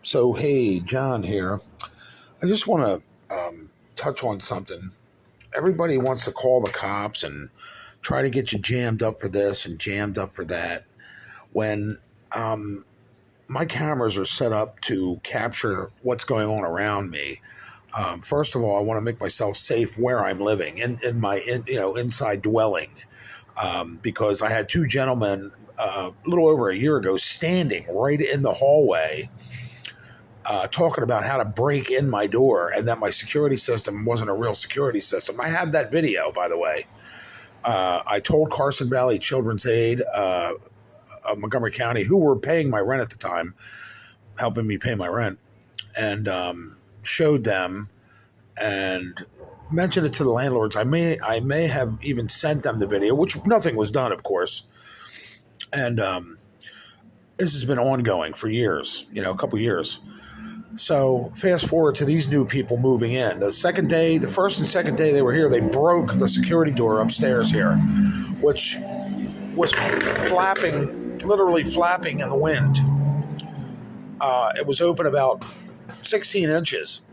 So, hey, John here. I just want to touch on something. Everybody wants to call the cops and try to get you jammed up for this and jammed up for that. When um, my cameras are set up to capture what's going on around me. First of all, I want to make myself safe where I'm living in my inside dwelling, because I had two gentlemen a little over a year ago standing right in the hallway talking about how to break in my door and that my security system wasn't a real security system. I have that video, by the way. I told Carson Valley Children's Aid of Montgomery County, who were paying my rent at the time, helping me pay my rent, and showed them and mentioned it to the landlords. I may have even sent them the video, which nothing was done, of course. And this has been ongoing for years, a couple years. So fast forward to these new people moving in. The first and second day they were here, they broke the security door upstairs here, which was literally flapping in the wind. It was open about 16 inches.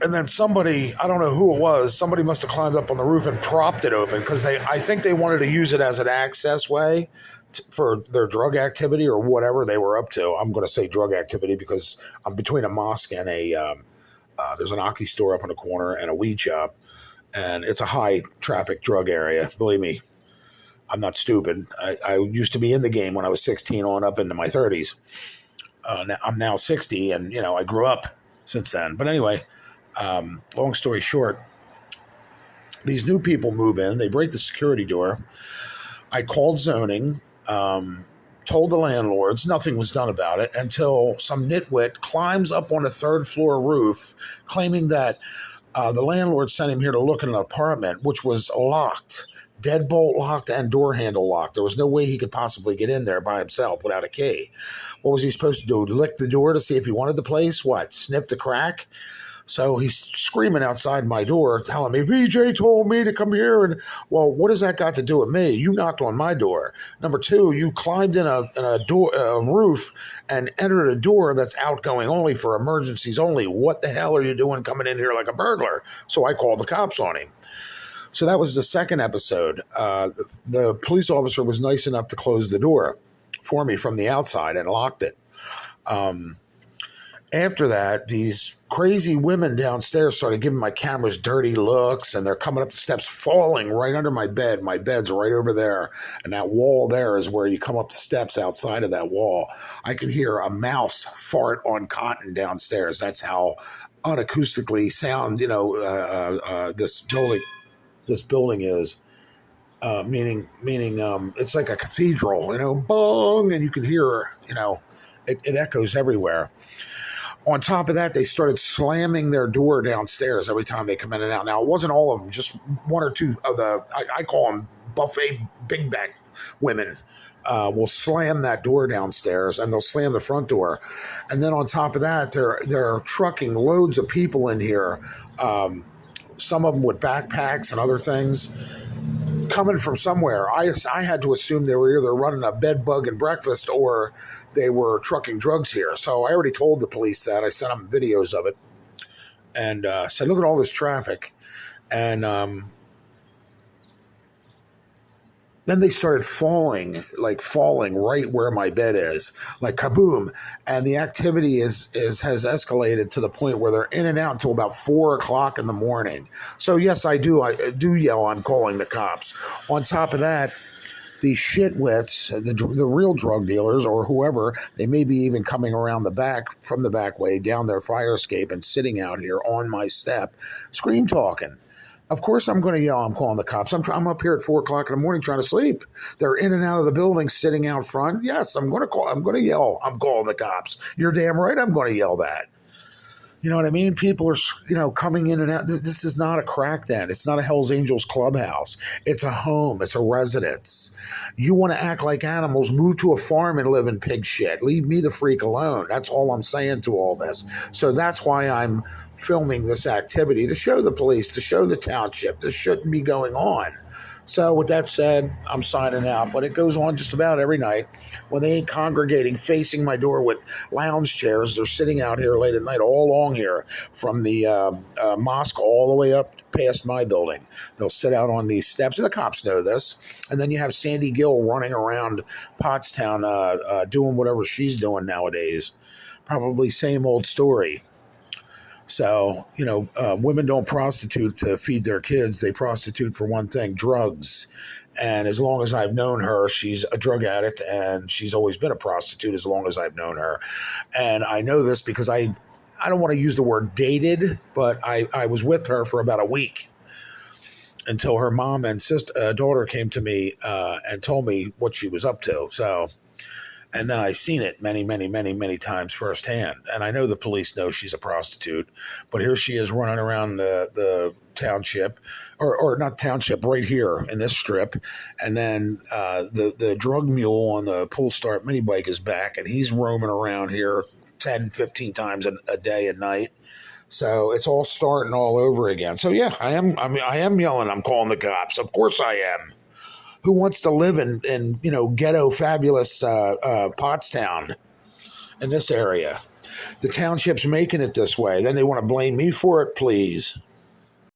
And then somebody, I don't know who it was, somebody must have climbed up on the roof and propped it open because I think they wanted to use it as an access way for their drug activity or whatever they were up to. I'm going to say drug activity because I'm between a mosque and there's an Aki store up in the corner and a weed shop, and it's a high traffic drug area. Believe me, I'm not stupid. I used to be in the game when I was 16 on up into my 30s. I'm now 60, and I grew up since then. But anyway, long story short, these new people move in. They break the security door. I called zoning. Told the landlords. Nothing was done about it until some nitwit climbs up on a third floor roof claiming that the landlord sent him here to look at an apartment which was locked, deadbolt locked and door handle locked. There was no way he could possibly get in there by himself without a key. What was he supposed to do? Lick the door to see if he wanted the place? What? Snip the crack? So he's screaming outside my door, telling me, BJ told me to come here. And, well, what does that got to do with me? You knocked on my door. Number two, you climbed in a roof and entered a door that's outgoing only for emergencies only. What the hell are you doing coming in here like a burglar? So I called the cops on him. So that was the second episode. The police officer was nice enough to close the door for me from the outside and locked it. After that, these crazy women downstairs started giving my cameras dirty looks, and they're coming up the steps, falling right under my bed. My bed's right over there, and that wall there is where you come up the steps outside of that wall. I could hear a mouse fart on cotton downstairs. That's how unacoustically sound, this building is. Meaning, it's like a cathedral, bong, and you can hear, it echoes everywhere. On top of that, they started slamming their door downstairs every time they come in and out. Now, it wasn't all of them, just one or two of I call them buffet big back women, will slam that door downstairs, and they'll slam the front door. And then on top of that, they're trucking loads of people in here, some of them with backpacks and other things, coming from somewhere. I had to assume they were either running a bed bug and breakfast or they were trucking drugs here. So I already told the police that. I sent them videos of it and said, look at all this traffic. And then they started falling right where my bed is, like kaboom. And the activity has escalated to the point where they're in and out until about 4:00 in the morning. So yes, I do yell, I'm calling the cops. On top of that, these shitwits, the real drug dealers or whoever, they may be even coming around from the back way down their fire escape and sitting out here on my step, scream talking. Of course I'm going to yell, I'm calling the cops. I'm up here at 4:00 in the morning trying to sleep. They're in and out of the building, sitting out front. Yes, I'm going to yell, I'm calling the cops. You're damn right I'm going to yell that. You know what I mean? People are, coming in and out. This is not a crack den. It's not a Hells Angels clubhouse. It's a home. It's a residence. You want to act like animals, move to a farm and live in pig shit. Leave me the freak alone. That's all I'm saying to all this. So that's why I'm filming this activity, to show the police, to show the township. This shouldn't be going on. So with that said, I'm signing out, but it goes on just about every night. When they ain't congregating facing my door with lounge chairs, they're sitting out here late at night all along here from the mosque all the way up past my building. They'll sit out on these steps, and the cops know this. And then you have Sandy Gill running around Pottstown doing whatever she's doing nowadays. Probably same old story. So, women don't prostitute to feed their kids. They prostitute for one thing, drugs. And as long as I've known her, she's a drug addict, and she's always been a prostitute as long as I've known her. And I know this because I don't want to use the word dated, but I was with her for about a week until her mom and daughter came to me and told me what she was up to. So, and then I seen it many, many, many, many times firsthand. And I know the police know she's a prostitute, but here she is running around the township, or not township, right here in this strip. And then the drug mule on the pull start mini bike is back, and he's roaming around here 10, 15 times a day and night. So it's all starting all over again. So yeah, I am yelling. I'm calling the cops. Of course I am. Who wants to live in ghetto fabulous Pottstown in this area? The township's making it this way. Then they want to blame me for it, please.